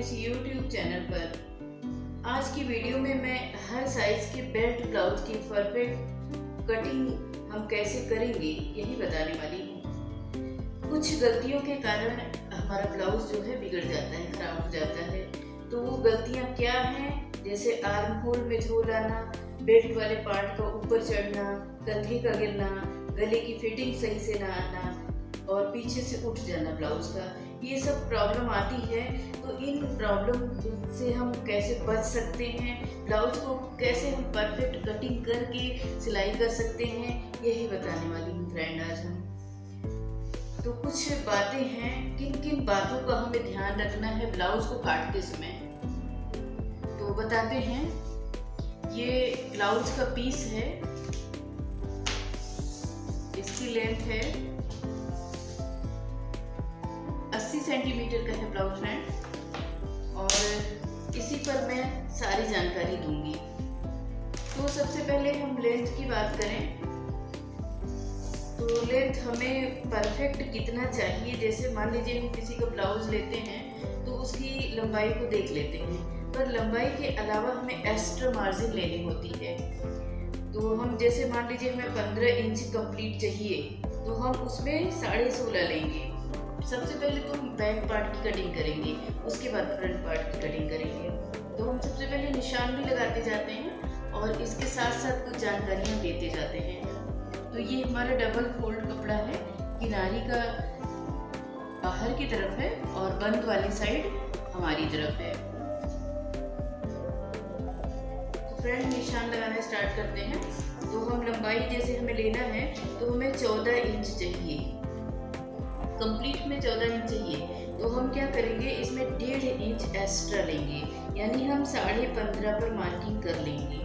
इस YouTube channel पर। आज की वीडियो में मैं हर साइज के बेल्ट ब्लाउज की परफेक्ट कटिंग हम कैसे करेंगे यही बताने वाली हूँ। कुछ गलतियों के कारण हमारा ब्लाउज जो है बिगड़ जाता है, खराब हो जाता है। तो वो गलतियाँ क्या हैं? जैसे आर्म होल में झोल आना, बेल्ट वाले पार्ट का ऊपर चढ़ना, कंधे का गिरना, गले की फिटिंग सही से ना आना और पीछे से उठ जाना ब्लाउज का, ये सब प्रॉब्लम आती है। तो इन प्रॉब्लम से हम कैसे बच सकते हैं, ब्लाउज को कैसे हम परफेक्ट कटिंग करके सिलाई कर सकते हैं, यही बताने वाली हूँ फ्रेंड आज हम। तो कुछ बातें हैं, किन किन बातों का हमें ध्यान रखना है ब्लाउज को काटते समय, तो बताते हैं। ये ब्लाउज का पीस है, इसकी लेंथ है 80 सेंटीमीटर का है ब्लाउज फ्रेंड, और इसी पर मैं सारी जानकारी दूंगी। तो सबसे पहले हम लेंथ की बात करें तो लेंथ हमें परफेक्ट कितना चाहिए। जैसे मान लीजिए हम किसी का ब्लाउज लेते हैं तो उसकी लंबाई को देख लेते हैं, पर लंबाई के अलावा हमें एक्स्ट्रा मार्जिन लेनी होती है। तो हम जैसे मान लीजिए हमें 15 इंच कंप्लीट चाहिए तो हम उसमें 16.5 लेंगे। सबसे पहले तो हम बैक पार्ट की कटिंग करेंगे, उसके बाद फ्रंट पार्ट की कटिंग करेंगे। तो हम सबसे पहले निशान भी लगाते जाते हैं और इसके साथ साथ कुछ जानकारियाँ देते जाते हैं। तो ये हमारा डबल फोल्ड कपड़ा है, किनारी का बाहर की तरफ है और बंद वाली साइड हमारी तरफ है। तो फ्रंट निशान लगाना स्टार्ट करते हैं। तो हम लंबाई जैसे हमें लेना है तो हमें 14 इंच चाहिए, कंप्लीट में 14 इंच चाहिए। तो हम क्या करेंगे, इसमें 1.5 इंच एक्स्ट्रा लेंगे, यानी हम 15.5 पर मार्किंग कर लेंगे।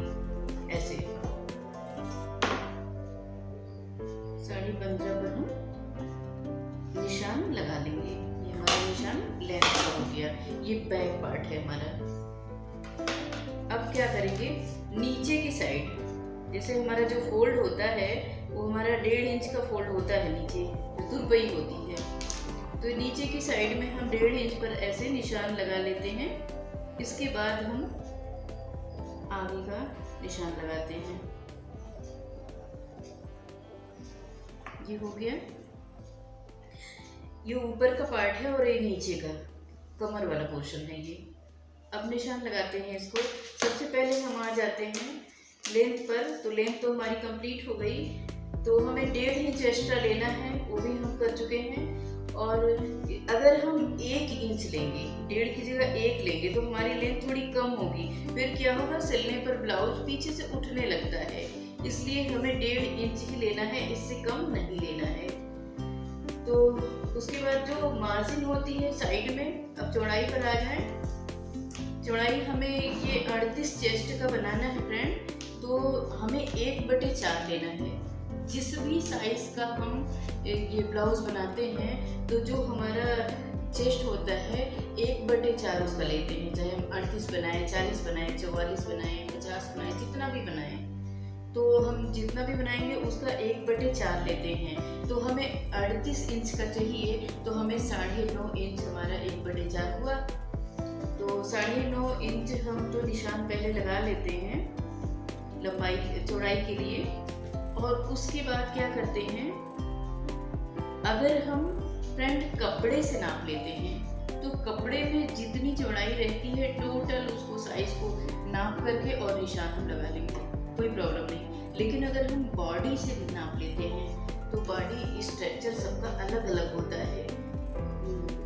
ऐसे 15.5 पर हम निशान लगा लेंगे। ये हमारा निशान लेंथ का हो गया, ये बैक पार्ट है हमारा। अब क्या करेंगे, नीचे की साइड जैसे हमारा जो फोल्ड होता है वो हमारा 1.5 इंच का फोल्ड होता है, नीचे जो तुरपाई होती है। तो नीचे की साइड में हम 1.5 इंच पर ऐसे निशान लगा लेते हैं। इसके बाद हम आगे का निशान लगाते हैं। ये हो गया, ये ऊपर का पार्ट है और ये नीचे का कमर वाला पोर्शन है ये। अब निशान लगाते हैं इसको। सबसे पहले हम आ जाते हैं लेंथ पर। तो लेंथ तो हमारी कंप्लीट हो गई, तो हमें 1.5 इंच एक्स्ट्रा लेना है, वो भी हम कर चुके हैं। और अगर हम 1 इंच लेंगे, 1.5 की जगह 1 लेंगे तो हमारी लेंथ थोड़ी कम होगी। फिर क्या होगा, सिलने पर ब्लाउज पीछे से उठने लगता है, इसलिए हमें 1.5 इंच ही लेना है, इससे कम नहीं लेना है। तो उसके बाद जो मार्जिन होती है साइड में, अब चौड़ाई पर आ जाए। चौड़ाई हमें ये 38 चेस्ट का बनाना है फ्रेंड, तो हमें 1/4 लेना है। जिस भी साइज का हम ये ब्लाउज बनाते हैं तो जो हमारा चेस्ट होता है 1/4 उसका लेते हैं। चाहे हम 38 बनाएं, 40 बनाएं, 44 बनाएं, 50 बनाएं, जितना भी बनाएं, तो हम जितना भी बनाएंगे उसका 1/4 लेते हैं। तो हमें 38 इंच का चाहिए, तो हमें 9.5 इंच हमारा 1/4 हुआ। तो 9.5 इंच हम तो निशान पहले लगा लेते हैं लंबाई चौड़ाई के लिए। और उसके बाद क्या करते हैं, अगर हम फ्रंट कपड़े से नाप लेते हैं तो कपड़े में जितनी चौड़ाई रहती है टोटल उसको साइज को नाप करके और निशान हम लगा लेंगे, कोई प्रॉब्लम नहीं। लेकिन अगर हम बॉडी से नाप लेते हैं तो बॉडी स्ट्रक्चर सबका अलग अलग होता है,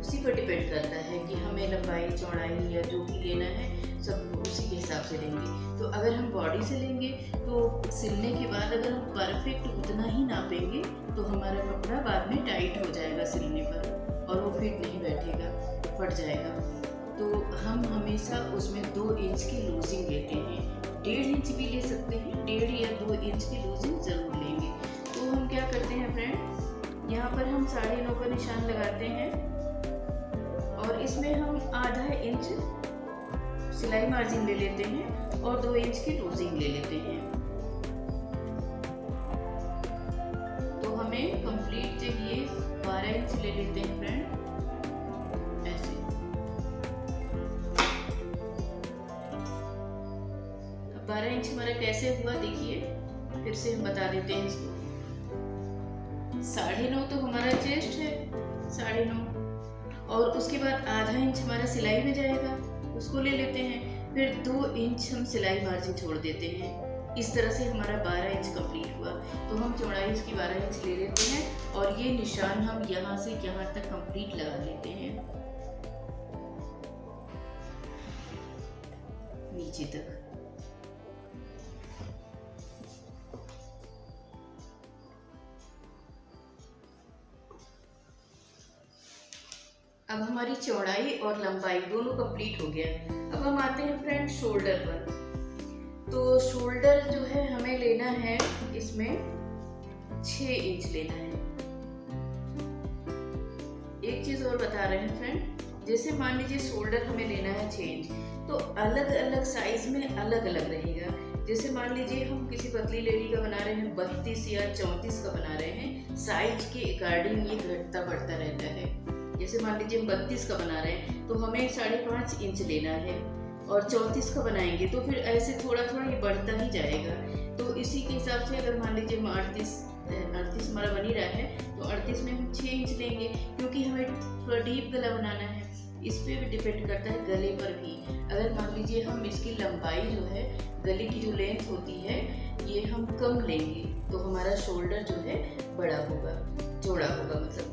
उसी पर डिपेंड करता है कि हमें लंबाई चौड़ाई या जो भी लेना है सब उसी के हिसाब से लेंगे। तो अगर हम बॉडी से लेंगे तो सिलने के बाद अगर हम परफेक्ट उतना ही नापेंगे तो हमारा कपड़ा बाद में टाइट हो जाएगा सिलने पर और वो फिट नहीं बैठेगा, फट जाएगा। तो हम हमेशा उसमें 2 इंच की लूजिंग लेते हैं, 1.5 इंच भी ले सकते हैं, 1.5 या 2 इंच की लूजिंग ज़रूर लेंगे। तो हम क्या करते हैं फ्रेंड, यहाँ पर हम 9.5 पर निशान लगाते हैं और इसमें हम आधा इंच सिलाई मार्जिन ले लेते हैं और 2 इंच की लूजिंग ले लेते हैं। तो हमें कंप्लीट चाहिए 12 इंच ले लेते हैं फ्रेंड, ऐसे। इंच हमारा कैसे हुआ देखिए, फिर से हम बता देते हैं इसको। 9.5 तो हमारा चेस्ट है, 9.5, और उसके बाद आधा इंच हमारा सिलाई में जाएगा, उसको ले लेते हैं। फिर 2 इंच हम सिलाई मार्जिन छोड़ देते हैं। इस तरह से हमारा 12 इंच कंप्लीट हुआ। तो हम चौड़ाई इसकी 12 इंच ले लेते हैं और ये निशान हम यहाँ से यहाँ तक कंप्लीट लगा लेते हैं, नीचे तक। अब हमारी चौड़ाई और लंबाई दोनों कंप्लीट हो गया। अब हम आते हैं फ्रेंड शोल्डर पर। तो शोल्डर जो है हमें लेना है, इसमें 6 इंच लेना है। एक चीज और बता रहे हैं फ्रेंड, जैसे मान लीजिए शोल्डर हमें लेना है 6 इंच, तो अलग अलग साइज में अलग अलग रहेगा। जैसे मान लीजिए हम किसी पतली लेडी का बना रहे हैं 32 या 34 का बना रहे हैं, साइज के अकॉर्डिंग ये घटता बढ़ता रहता है। जैसे मान लीजिए हम 32 का बना रहे हैं तो हमें 5.5 इंच लेना है, और 34 का बनाएंगे तो फिर ऐसे थोड़ा थोड़ा ये बढ़ता ही जाएगा। तो इसी के हिसाब से अगर मान लीजिए हम 38 हमारा बन ही रहा है, तो 38 में हम 6 इंच लेंगे, क्योंकि हमें थोड़ा डीप गला बनाना है। इस पे भी डिपेंड करता है गले पर भी। अगर मान लीजिए हम इसकी लंबाई जो है, गले की जो लेंथ होती है, ये हम कम लेंगे तो हमारा शोल्डर जो है बड़ा होगा, चौड़ा होगा। मतलब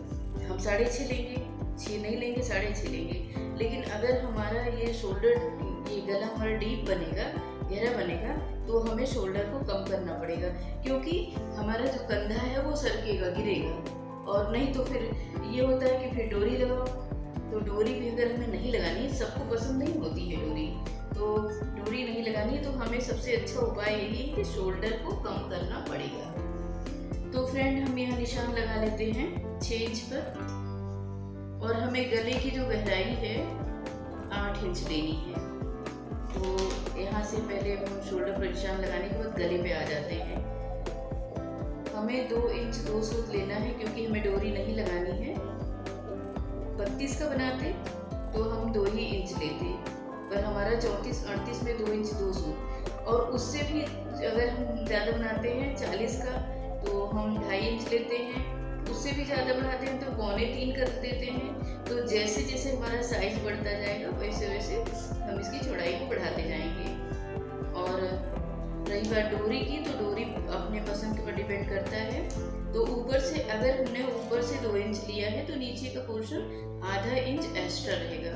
हम 6.5 लेंगे, 6 नहीं लेंगे, 6.5 लेंगे। लेकिन अगर हमारा ये शोल्डर, ये गला हमारा डीप बनेगा, गहरा बनेगा, तो हमें शोल्डर को कम करना पड़ेगा, क्योंकि हमारा जो कंधा है वो सरकेगा, गिरेगा। और नहीं तो फिर ये होता है कि फिर डोरी लगाओ, तो डोरी भी अगर हमें नहीं लगानी, सबको पसंद नहीं होती है डोरी, तो डोरी नहीं लगानी, तो हमें सबसे अच्छा उपाय यही है कि शोल्डर को कम करना पड़ेगा। तो फ्रेंड हम यहाँ निशान लगा लेते हैं 6 इंच पर, और हमें गले की जो गहराई है 8 इंच लेनी है। तो यहाँ से पहले हम शोल्डर पर निशान लगाने के बाद गले पे आ जाते हैं। हमें 2 इंच 2 सूत लेना है, क्योंकि हमें डोरी नहीं लगानी है। 32 का बनाते तो हम 2 ही इंच लेते, पर हमारा 34-38 में 2 इंच 2 सूत। और उससे भी अगर हम ज़्यादा बनाते हैं 40 का, तो हम 2.5 इंच लेते हैं। उससे भी ज़्यादा बढ़ाते हैं तो 2.25 कर देते हैं। तो जैसे जैसे हमारा साइज बढ़ता जाएगा, वैसे वैसे हम इसकी चौड़ाई को बढ़ाते जाएंगे। और रही बात डोरी की, तो डोरी अपने पसंद के पर डिपेंड करता है। तो ऊपर से अगर हमने ऊपर से 2 इंच लिया है, तो नीचे का पोर्शन आधा इंच एक्स्ट्रा रहेगा।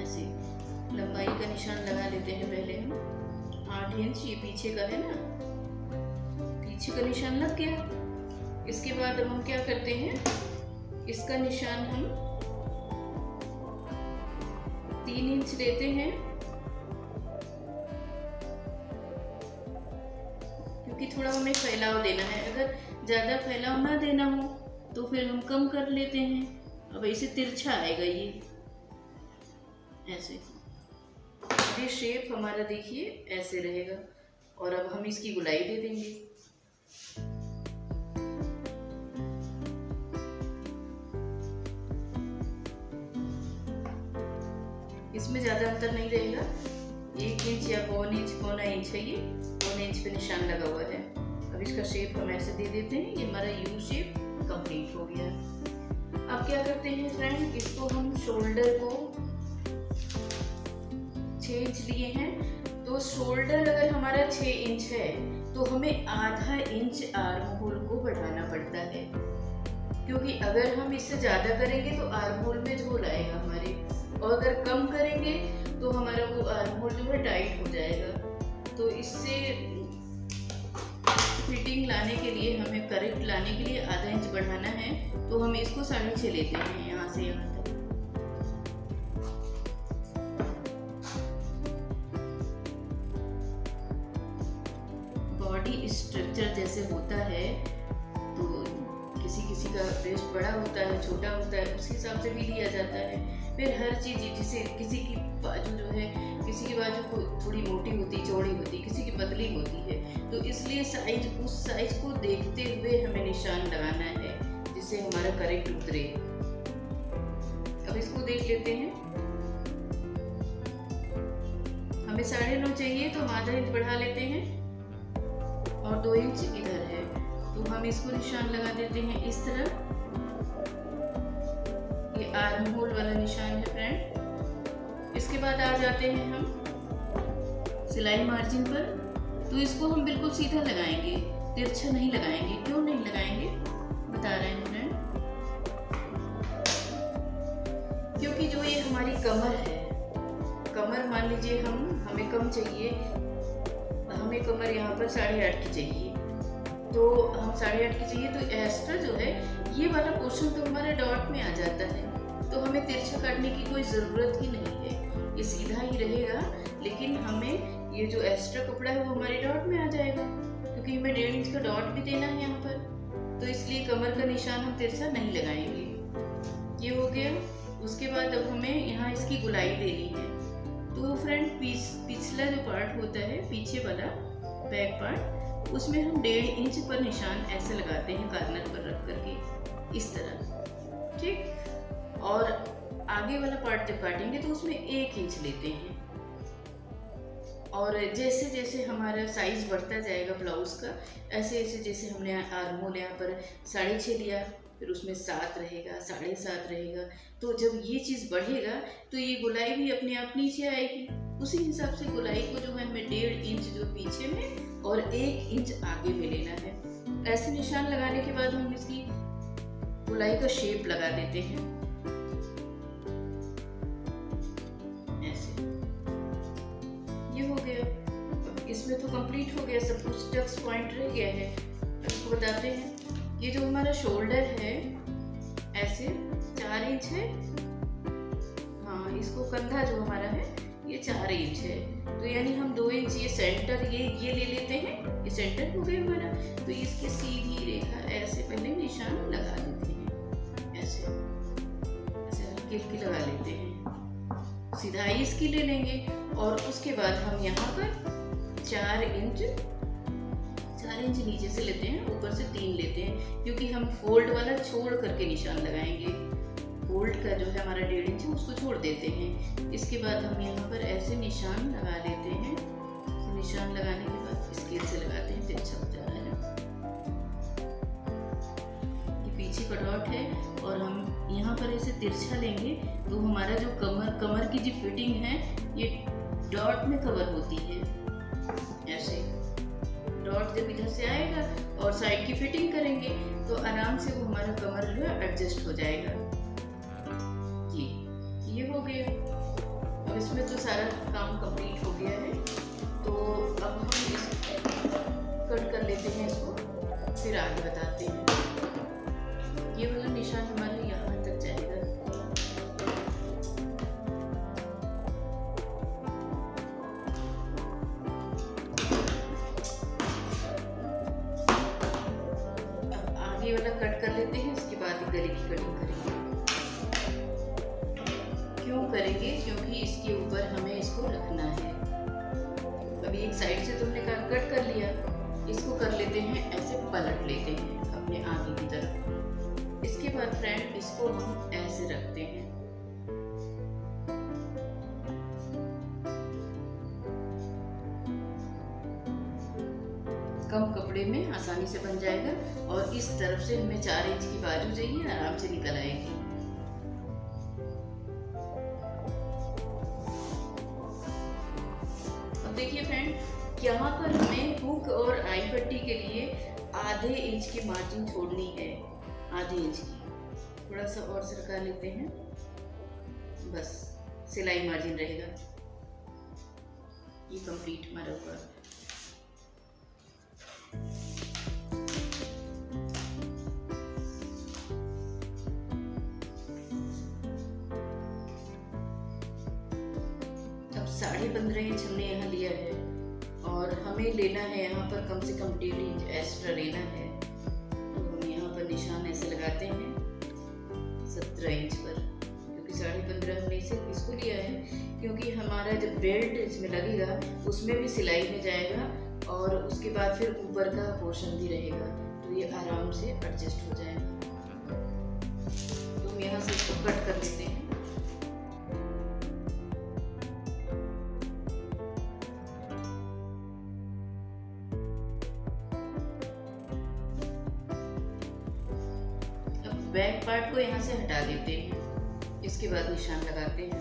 ऐसे लंबाई का निशान लगा लेते हैं पहले हम 8 इंच। ये पीछे का है ना, पीछे का निशान लग गया। इसके बाद अब हम क्या करते हैं, इसका निशान हम 3 इंच लेते हैं, क्योंकि थोड़ा हमें फैलाव देना है। अगर ज़्यादा फैलाव ना देना हो तो फिर हम कम कर लेते हैं। अब इसे तिरछा आएगा ये, ऐसे। ये शेप हमारा देखिए ऐसे रहेगा। और अब हम इसकी गुलाई दे देंगे। इसमें ज़्यादा अंतर नहीं रहेगा, 1 इंच या 1.25 इंच, 1.25 इंच है ये, 1 इंच पे निशान लगा हुआ है। अब इसका शेप हम ऐसे दे देते हैं। ये हमारा यू शेप कंप्लीट हो गया। अब क्या करते हैं फ्रेंड, इसको हम शोल्डर को 6 इंच लिए हैं, तो शोल्डर अगर हमारा 6 इंच है, तो हमें आधा इंच आर्म होल को बढ़ाना पड़ता है, क्योंकि अगर हम इससे ज़्यादा करेंगे तो आर्म होल में झोल आएगा हमारे, और अगर कम करेंगे तो हमारा वो आर्म होल जो है टाइट हो जाएगा। तो इससे फिटिंग लाने के लिए, हमें करेक्ट लाने के लिए आधा इंच बढ़ाना है। तो हम इसको 6.5 लेते हैं, यहाँ से यहाँ तक। बॉडी स्ट्रक्चर जैसे होता है, तो किसी किसी का ब्रेस्ट बड़ा होता है, छोटा होता है, उस हिसाब से भी लिया जाता है। फिर हर चीज़, जैसे किसी की बाजू जो है, किसी की बाजू को थोड़ी मोटी होती, चौड़ी होती, किसी की पतली होती है, तो इसलिए साइज, उस साइज को देखते हुए हमें निशान लगाना है, जिससे हमारा करेक्ट उतरे। अब इसको देख लेते हैं। हमें 9.5 चाहिए तो हम आधा इंच बढ़ा लेते हैं और 2 इंच इधर है, तो हम इसको निशान लगा देते हैं इस तरह। ये आर्म होल वाला निशान है फ्रेंड। इसके बाद आ जाते हैं हम सिलाई मार्जिन पर। तो इसको हम बिल्कुल सीधा लगाएंगे, तिरछा नहीं लगाएंगे। क्यों नहीं लगाएंगे बता रहे हैं फ्रेंड, क्योंकि जो ये हमारी कमर है, कमर मान लीजिए हमें कम चाहिए, हमें कमर यहाँ पर 8.5 की चाहिए, तो हम 8.5 की चाहिए, तो एक्स्ट्रा जो है ये वाला पोर्शन तो हमारा डॉट में आ जाता है, तो हमें तिरछा काटने की कोई ज़रूरत ही नहीं है, ये सीधा ही रहेगा। लेकिन हमें ये जो एक्स्ट्रा कपड़ा है वो हमारे डॉट में आ जाएगा, क्योंकि हमें 1.5 इंच का डॉट भी देना है यहाँ पर, तो इसलिए कमर का निशान हम तिरछा नहीं लगाएंगे। ये हो गया। उसके बाद अब हमें यहाँ इसकी गुलाई देनी है। तो फ्रेंड पिछला जो पार्ट होता है, पीछे वाला बैक पार्ट, उसमें हम 1.5 इंच पर निशान ऐसे लगाते हैं कार्नर पर रख करके इस तरह, ठीक। और आगे वाला पार्ट जब काटेंगे तो उसमें 1 इंच लेते हैं। और जैसे जैसे हमारा साइज बढ़ता जाएगा ब्लाउज का, ऐसे ऐसे जैसे हमने आर्म होल यहाँ पर 6.5 लिया, फिर उसमें 7 रहेगा, 7.5 रहेगा, तो जब ये चीज़ बढ़ेगा तो ये गुलाई भी अपने आप नीचे आएगी। उसी हिसाब से गुलाई को जो है हमें 1.5 इंच जो पीछे में और 1 इंच आगे में लेना है। ऐसे निशान लगाने के बाद हम इसकी गुलाई का शेप लगा देते हैं ऐसे। ये हो गया। इसमें तो कंप्लीट हो गया सब कुछ, टक्स पॉइंट रह गया है। इसको बताते हैं, ये जो हमारा शोल्डर है ऐसे 4 इंच है, हाँ इसको कंधा जो हमारा है ये 4 इंच है, तो यानी हम 2 इंच ये सेंटर ये ले लेते हैं, ये सेंटर हो गया हमारा। तो इसके सीधी रेखा ऐसे पहले निशान लगा लेते हैं, ऐसे ऐसे हल्की हल्की लगा लेते हैं, सिधाई इसकी ले लेंगे। और उसके बाद हम यहाँ पर 4 इंच नीचे से लेते हैं, ऊपर से 3 लेते हैं, क्योंकि हम फोल्ड वाला छोड़ करके निशान लगाएंगे। फोल्ड का जो है हमारा 1.5 इंच उसको छोड़ देते हैं। इसके बाद हम यहाँ पर ऐसे निशान लगा लेते हैं। तो निशान लगाने के बाद स्केल से लगाते हैं, तिरछा हो जा रहा है। ये पीछे का डॉट है और हम यहाँ पर ऐसे तिरछा लेंगे तो हमारा जो कमर की जो फिटिंग है ये डॉट में कवर होती है। ऐसे डॉट जब इधर से आएगा और साइड की फिटिंग करेंगे तो आराम से वो हमारा कमर जो है एडजस्ट हो जाएगा। ये हो गया। अब इसमें तो सारा काम कंप्लीट हो गया है, तो अब हम कट कर लेते हैं इसको, फिर आगे बताते हैं। ये वाला निशान हमारा यहाँ तक जाएगा। ये वाला कट कर लेते हैं, उसके बाद गले की कटिंग करेंगे। क्यों करेंगे? क्योंकि इसके ऊपर हमें इसको रखना है। अभी एक साइड से तुमने कट कर लिया, इसको कर लेते हैं ऐसे, पलट लेते हैं अपने आगे की तरफ। इसके बाद फ्रेंड इसको हम ऐसे रखते हैं, कम कपड़े में आसानी से बन जाएगा। और इस तरफ से हमें 4 इंच की बाजू चाहिए, आराम से निकल आएगी। अब देखिए फ्रेंड, यहाँ पर हमें हुक और आई पट्टी के लिए आधे इंच की मार्जिन छोड़नी है, आधे इंच की। थोड़ा सा और सरका लेते हैं, बस सिलाई मार्जिन रहेगा। ये कंप्लीट हमारा हुआ। अब 15.5 इंच हमने यहाँ लिया है और हमें लेना है यहाँ पर कम से कम 1.5 इंच एक्स्ट्रा लेना है। तो हम यहाँ पर निशान ऐसे लगाते हैं 17 इंच पर, क्योंकि 15.5 हमने सिर्फ इसको लिया है, क्योंकि हमारा जब बेल्ट इसमें लगेगा उसमें भी सिलाई में जाएगा और उसके बाद फिर ऊपर का पोर्शन भी रहेगा, तो ये आराम से एडजस्ट हो जाएगा। तो हम यहाँ से इसको कट कर लेते हैं। बैक पार्ट को यहाँ से हटा देते हैं, इसके बाद निशान लगाते हैं।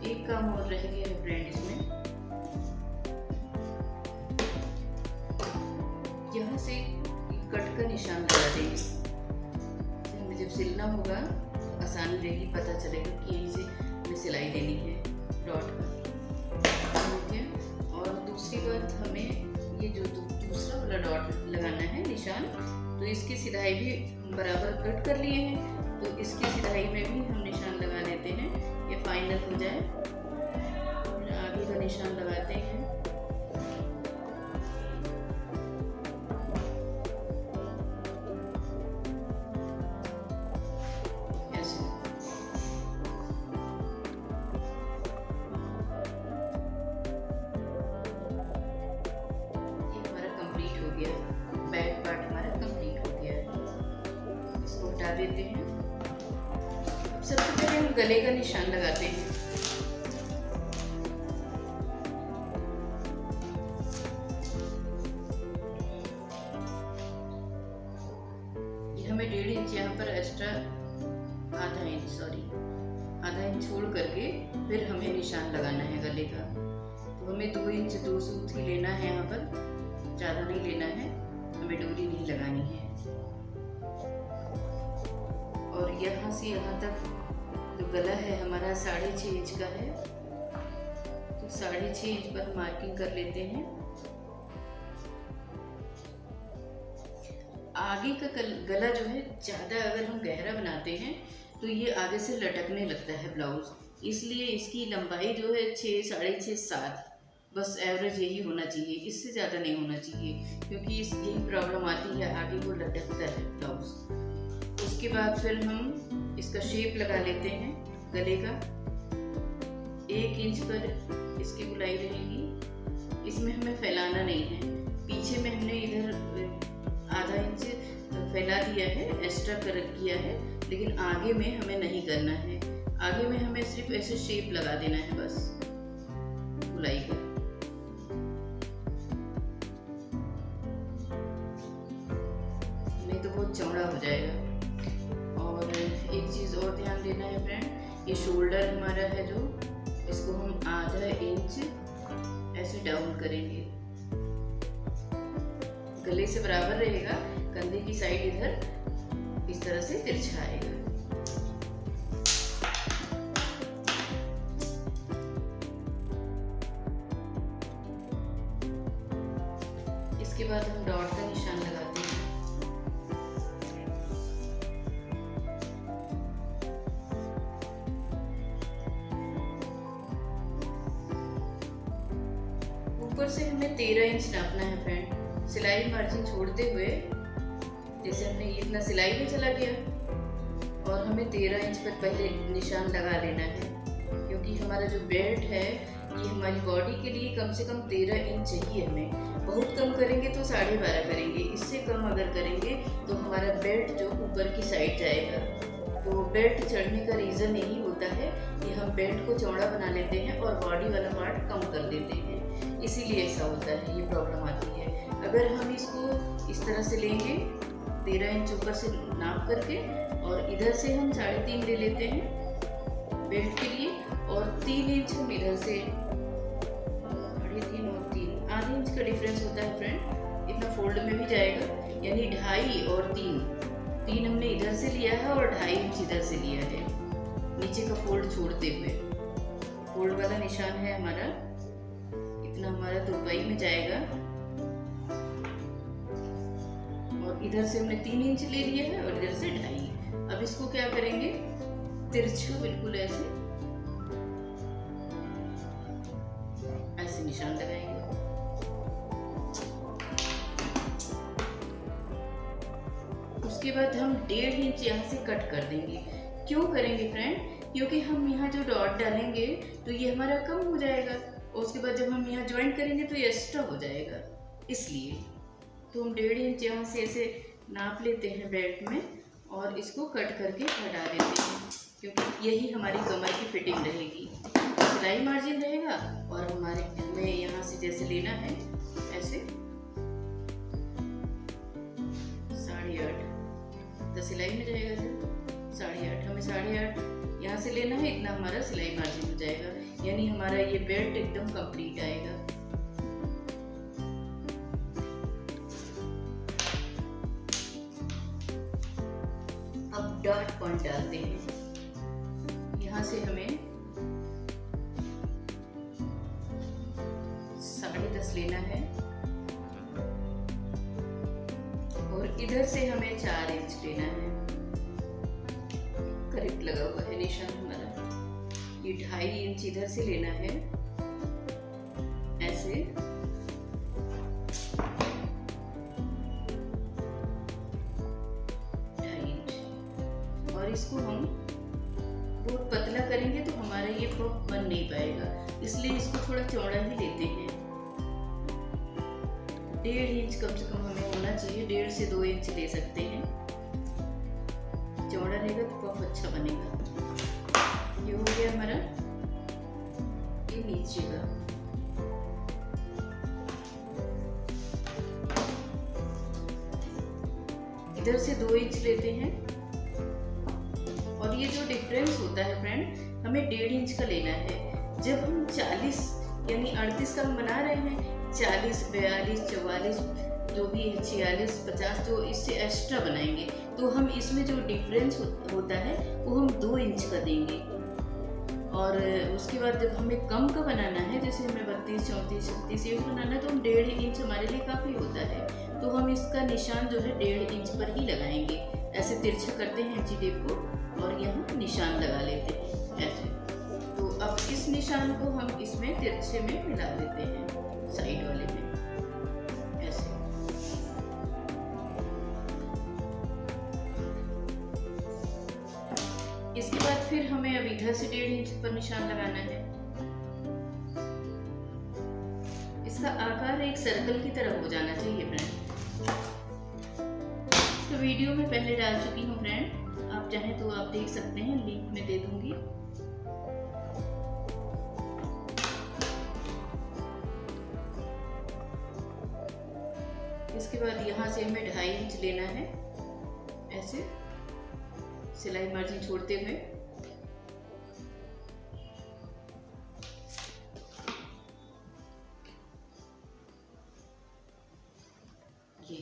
एक काम और रह गया है फ्रेंड, इसमें यहाँ से कट का निशान लगा देंगे। हमें जब सिलना होगा आसानी रहेगी, पता चलेगा कि यहीं से हमें सिलाई देनी है डॉट का। ठीक है, और दूसरी बात, हमें ये जो दूसरा वाला डॉट लगाना है निशान, तो इसकी सिलाई भी बराबर कट कर लिए हैं, तो इसकी सिलाई में भी हम निशान लगा लेते हैं, ये फाइनल हो जाए। आगे का निशान लगाते हैं। बैक पार्ट हमारा कंप्लीट हो गया है, इसको हटा देते हैं। सबसे पहले हम गले का निशान लगाते हैं। ये हमें 1.5 इंच यहाँ पर एक्स्ट्रा, आधा इंच छोड़ करके फिर हमें निशान लगाना है गले का। तो हमें 2 इंच 2 सूत ही लेना है, यहाँ पर ज़्यादा नहीं लेना है, हमें डोरी नहीं लगानी है। और यहाँ से यहाँ तक जो गला है हमारा 6.5 इंच का है, तो 6.5 इंच पर मार्किंग कर लेते हैं। आगे का गला जो है ज़्यादा अगर हम गहरा बनाते हैं तो ये आगे से लटकने लगता है ब्लाउज, इसलिए इसकी लंबाई जो है 6, 6.5, 7, बस एवरेज यही होना चाहिए, इससे ज़्यादा नहीं होना चाहिए, क्योंकि यही प्रॉब्लम आती है, आगे वो लटकता है ब्लाउज। उसके बाद फिर हम इसका शेप लगा लेते हैं गले का। 1 इंच पर इसकी गुलाई रहेगी, इसमें हमें फैलाना नहीं है। पीछे में हमने इधर आधा इंच फैला दिया है, एक्स्ट्रा कर किया है, लेकिन आगे में हमें नहीं करना है। आगे में हमें सिर्फ ऐसे शेप लगा देना है बस गुलाई का। नहीं तो बहुत चौड़ा हो जाएगा। और एक चीज़ और ध्यान देना है फ्रेंड, ये शोल्डर हमारा है जो, इसको हम आधा इंच ऐसे डाउन करेंगे, गले से बराबर रहेगा, कंधे की साइड इधर इस तरह से तिरछा आएगा। इसके बाद हम डॉट का निशान लगाते हैं। ऊपर से हमें 13 इंच नापना है फ्रेंड, सिलाई मार्जिन छोड़ते हुए। जैसे हमने इतना सिलाई में चला गया और हमें 13 इंच पर पहले निशान लगा लेना है, क्योंकि हमारा जो बेल्ट है ये हमारी बॉडी के लिए कम से कम 13 इंच चाहिए हमें। बहुत कम करेंगे तो 12.5 करेंगे, इससे कम अगर करेंगे तो हमारा बेल्ट जो ऊपर की साइड जाएगा। तो बेल्ट चढ़ने का रीज़न यही होता है कि हम बेल्ट को चौड़ा बना लेते हैं और बॉडी वाला पार्ट कम कर देते हैं, इसीलिए ऐसा होता है, ये प्रॉब्लम आती है। अगर हम इसको इस तरह से लेंगे 13 इंच ऊपर से नाप करके, और इधर से हम 3.5 ले लेते हैं बेल्ट के लिए, और 3 इंच हम इधर से, 3.5 और 3, आधे इंच का डिफरेंस होता है फ्रेंड, इतना फोल्ड में भी जाएगा, यानी 2.5 और 3 हमने इधर से लिया है और 2.5 इंच इधर से लिया है, नीचे का फोल्ड छोड़ते हुए। फोल्ड वाला निशान है हमारा, इतना हमारा तुरपाई में जाएगा, और इधर से हमने 3 इंच ले लिया है और इधर से 2.5। अब इसको क्या करेंगे, तिरछा बिल्कुल ऐसे निशान लगाएंगे। उसके बाद हम 1.5 इंच यहाँ से कट कर देंगे। क्यों करेंगे फ्रेंड, क्योंकि हम यहाँ जो डॉट डालेंगे तो ये हमारा कम हो जाएगा, और उसके बाद जब हम यहाँ ज्वाइंट करेंगे तो ये एक्स्ट्रा हो जाएगा, इसलिए तो हम 1.5 इंच यहाँ से ऐसे नाप लेते हैं बेल्ट में, और इसको कट करके हटा देते हैं, क्योंकि यही हमारी कमर की फिटिंग रहेगी। सिलाई मार्जिन रहेगा और हमें यहाँ से जैसे लेना है ऐसे 8.5 तो सिलाई में जाएगा सर 8.5, हमें 8.5 यहाँ से लेना है, इतना हमारा सिलाई मार्जिन हो जाएगा, यानी हमारा ये बेल्ट एकदम कंप्लीट आएगा। अब डॉट पॉइंट डालते हैं, यहाँ से हमें 10.5 लेना है और इधर से हमें 4 इंच लेना है। करेक्ट लगा हुआ है निशान हमारा। ये 2.5 इंच इधर से लेना है ऐसे, और इसको हम बहुत पतला करेंगे तो हमारा ये फ्रॉक बन नहीं पाएगा, इसलिए इसको थोड़ा चौड़ा ही लेते हैं। 1.5 इंच कम से कम हमें होना चाहिए, 1.5 से 2 इंच ले सकते हैं। चौड़ा रहेगा तो बहुत अच्छा बनेगा। ये हो गया हमारा ये नीचे का। इधर से 2 इंच लेते हैं और ये जो डिफरेंस होता है फ्रेंड, हमें 1.5 इंच का लेना है। जब हम 40 यानी 38 का हम बना रहे हैं, 40, 42, 44 जो भी है, 46, 50 जो इससे एक्स्ट्रा बनाएंगे तो हम इसमें जो डिफरेंस होता है वो हम 2 इंच का देंगे। और उसके बाद जब हमें कम का बनाना है, जैसे हमें 32, 34, 36 ये बनाना है तो हम 1.5 इंच हमारे लिए काफ़ी होता है, तो हम इसका निशान जो है 1.5 इंच पर ही लगाएंगे। ऐसे तिरछा करते हैं इंची टेप को और यहाँ निशान लगा लेते हैं ऐसे। तो अब इस निशान को हम इसमें तिरछे में मिला देते हैं साइड वाले में ऐसे। इसके बाद फिर हमें अब इधर से 1.5 इंच पर निशान लगाना है। इसका आकार एक सर्कल की तरह हो जाना चाहिए फ्रेंड। तो वीडियो में पहले डाल चुकी हूँ फ्रेंड, आप चाहें तो आप देख सकते हैं, लिंक में दे दूंगी। इसके बाद यहाँ से हमें 2.5 इंच लेना है ऐसे, सिलाई मार्जिन छोड़ते हुए। ये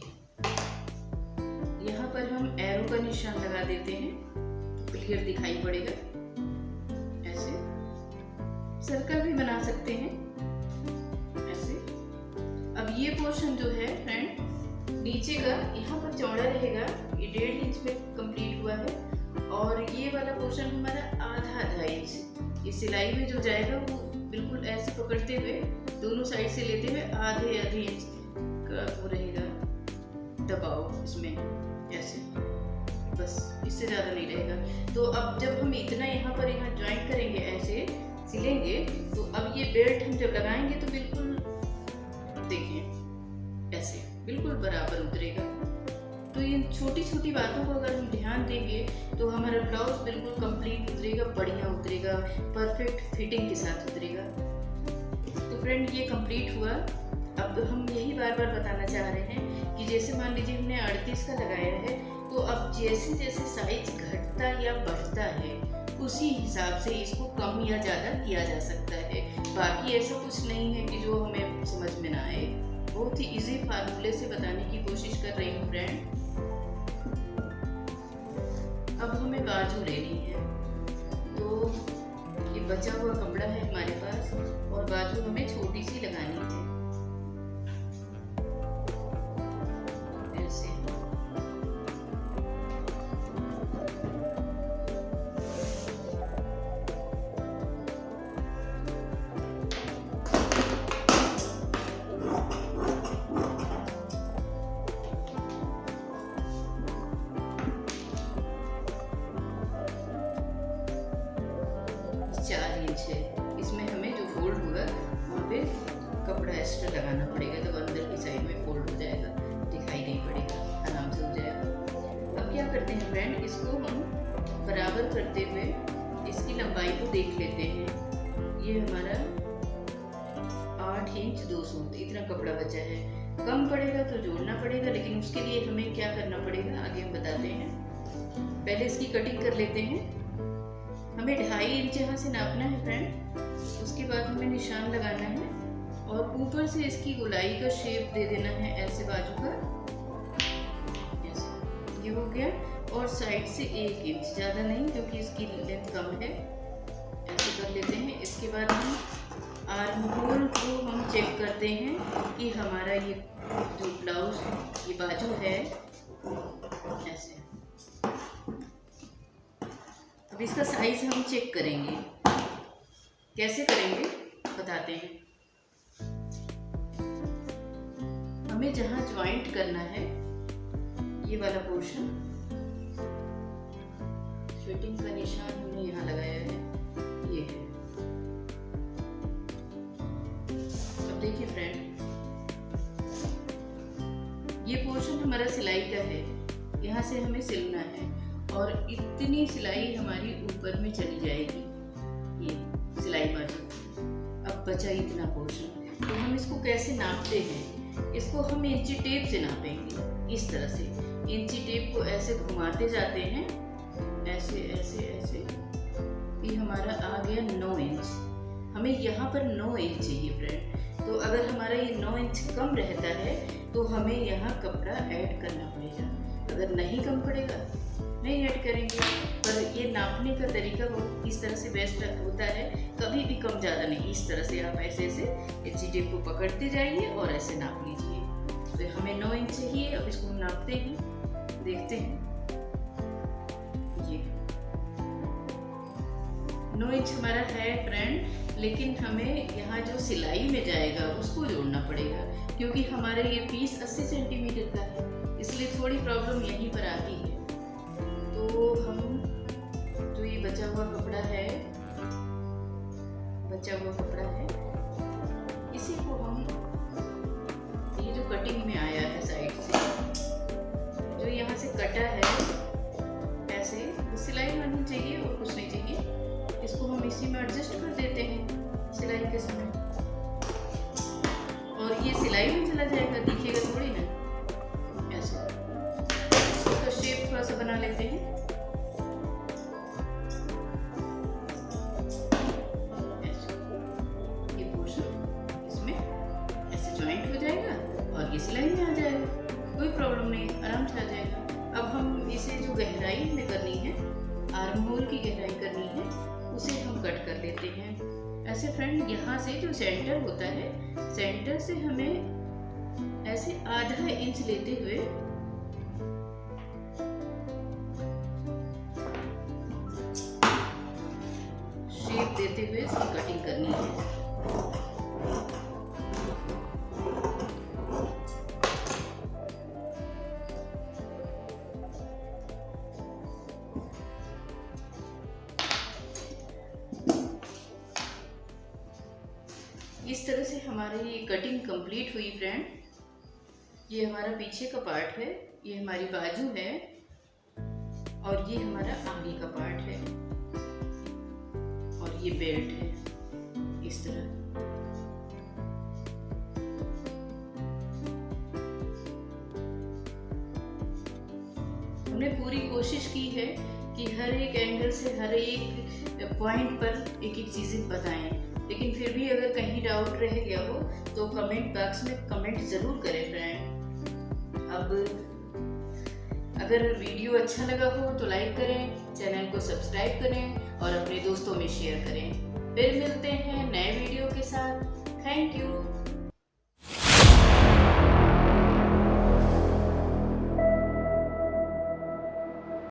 यहाँ पर हम एरो का निशान लगा देते हैं तो क्लियर दिखाई पड़ेगा ऐसे। सर्कल भी बना सकते हैं ऐसे। अब ये पोर्शन जो है फ्रेंड नीचे का, यहाँ पर चौड़ा रहेगा, ये 1.5 इंच में कंप्लीट हुआ है, और ये वाला पोर्शन हमारा आधा इंच ये सिलाई में जो जाएगा वो बिल्कुल ऐसे पकड़ते हुए दोनों साइड से लेते हुए आधे इंच का वो रहेगा दबाव इसमें ऐसे, बस इससे ज़्यादा नहीं रहेगा। तो अब जब हम इतना यहाँ ज्वाइंट करेंगे ऐसे सिलेंगे, तो अब ये बेल्ट हम जब लगाएंगे तो बिल्कुल देखिए ऐसे बिल्कुल बराबर उतरेगा। तो इन छोटी छोटी बातों को अगर हम ध्यान देंगे तो हमारा ब्लाउज बिल्कुल कंप्लीट उतरेगा, बढ़िया उतरेगा, परफेक्ट फिटिंग के साथ उतरेगा। तो फ्रेंड ये कंप्लीट हुआ। अब हम यही बार बार बताना चाह रहे हैं कि जैसे मान लीजिए हमने 38 का लगाया है, तो अब जैसे जैसे साइज घटता या बढ़ता है उसी हिसाब से इसको कम या ज़्यादा किया जा सकता है। बाकी ऐसा कुछ नहीं है कि जो हमें समझ में ना आए, बहुत ही इजी फार्मूले से बताने की कोशिश कर रही हूँ फ्रेंड। अब हमें बाजू लेनी है, तो ये बचा हुआ कपड़ा है हमारे पास और बाजू हमें छोटी सी लगानी है ऐसे। है, इसमें हमें जो फोल्ड होगा वहाँ पे कपड़ा एक्स्ट्रा लगाना पड़ेगा, तो अंदर की साइड में फोल्ड हो जाएगा, दिखाई नहीं पड़ेगा, आराम से हो जाएगा। अब क्या करते हैं फ्रेंड, इसको हम बराबर करते हुए इसकी लंबाई को देख लेते हैं। ये हमारा 2 सूट इतना कपड़ा बचा है। कम पड़ेगा तो जोड़ना पड़ेगा, लेकिन उसके लिए हमें क्या करना पड़ेगा आगे हम बताते हैं। पहले इसकी कटिंग कर लेते हैं। हमें 2.5 इंच यहाँ से नापना है फ्रेंड। उसके बाद हमें निशान लगाना है और ऊपर से इसकी गोलाई का शेप दे देना है ऐसे बाजू का, ऐसे। ये हो गया। और साइड से 1 इंच, ज़्यादा नहीं क्योंकि इसकी लेंथ कम है, ऐसे कर लेते हैं। इसके बाद हम आर्म होल को हम चेक करते हैं कि हमारा ये जो ब्लाउज ये बाजू है ऐसे। अब इसका साइज हम चेक करेंगे। कैसे करेंगे बताते हैं। हमें जहाँ ज्वाइंट करना है ये वाला पोर्शन, फिटिंग का निशान हमने यहाँ लगाया है, ये है। अब देखिए फ्रेंड, ये पोर्शन हमारा सिलाई का है, यहाँ से हमें सिलना है और इतनी सिलाई हमारी ऊपर में चली जाएगी, ये सिलाई बाजू। अब बचा इतना पोर्शन, तो हम इसको कैसे नापते हैं? इसको हम इंची टेप से नापेंगे। इस तरह से इंची टेप को ऐसे घुमाते जाते हैं, ऐसे ऐसे ऐसे। ये हमारा आ गया 9 इंच। हमें यहाँ पर 9 इंच चाहिए फ्रेंड। तो अगर हमारा ये 9 इंच कम रहता है तो हमें यहाँ कपड़ा ऐड करना पड़ेगा। अगर नहीं कम पड़ेगा नहीं ऐड करेंगे। पर ये नापने का तरीका बहुत इस तरह से बेस्ट होता है, कभी भी कम ज़्यादा नहीं। इस तरह से आप ऐसे ऐसे इंची टेप को पकड़ते जाइए और ऐसे नाप लीजिए। तो हमें 9 इंच चाहिए। अब इसको हम नापते हैं, देखते हैं। ये 9 इंच हमारा है फ्रेंड, लेकिन हमें यहाँ जो सिलाई में जाएगा उसको जोड़ना पड़ेगा, क्योंकि हमारा ये पीस 80 सेंटीमीटर का है, इसलिए थोड़ी प्रॉब्लम यहीं पर आती है। तो हम जो ये बचा हुआ कपड़ा है, इसी को हम, ये जो कटिंग में आया है साइड से, जो यहाँ से कटा है ऐसे, तो सिलाई बननी चाहिए और कुछ नहीं चाहिए। इसको हम इसी में एडजस्ट कर देते हैं सिलाई के समय, और ये सिलाई में चला जाएगा, दिखेगा थोड़ी ना ऐसे। इसका शेप थोड़ा सा बना लेते हैं ऐसे। ये पोर्शन इसमें ऐसे जॉइंट हो जाएगा और ये सिलाई में आ जाएगा, कोई प्रॉब्लम नहीं, आराम से आ जाएगा। अब हम इसे जो गहराई में करनी है, आर्म होल की गहराई करनी है, उसे हम कट कर लेते हैं ऐसे फ्रेंड। यहाँ से जो सेंटर होता है, सेंटर से हमें ऐसे आधा इंच लेते हुए शेप देते हुए इसकी कटिंग करनी है। इस तरह से हमारी ये कटिंग कंप्लीट हुई फ्रेंड। ये हमारा पीछे का पार्ट है, ये हमारी बाजू है और ये हमारा आगे का पार्ट है और ये बेल्ट है। इस तरह हमने पूरी कोशिश की है कि हर एक एंगल से हर एक पॉइंट पर एक एक चीज़ें बताएं, लेकिन फिर भी अगर कहीं डाउट रह गया हो तो कमेंट बॉक्स में कमेंट ज़रूर करें फ्रेंड। अब अगर वीडियो अच्छा लगा हो तो लाइक करें, चैनल को सब्सक्राइब करें और अपने दोस्तों में शेयर करें। फिर मिलते हैं नए वीडियो के साथ। Thank you.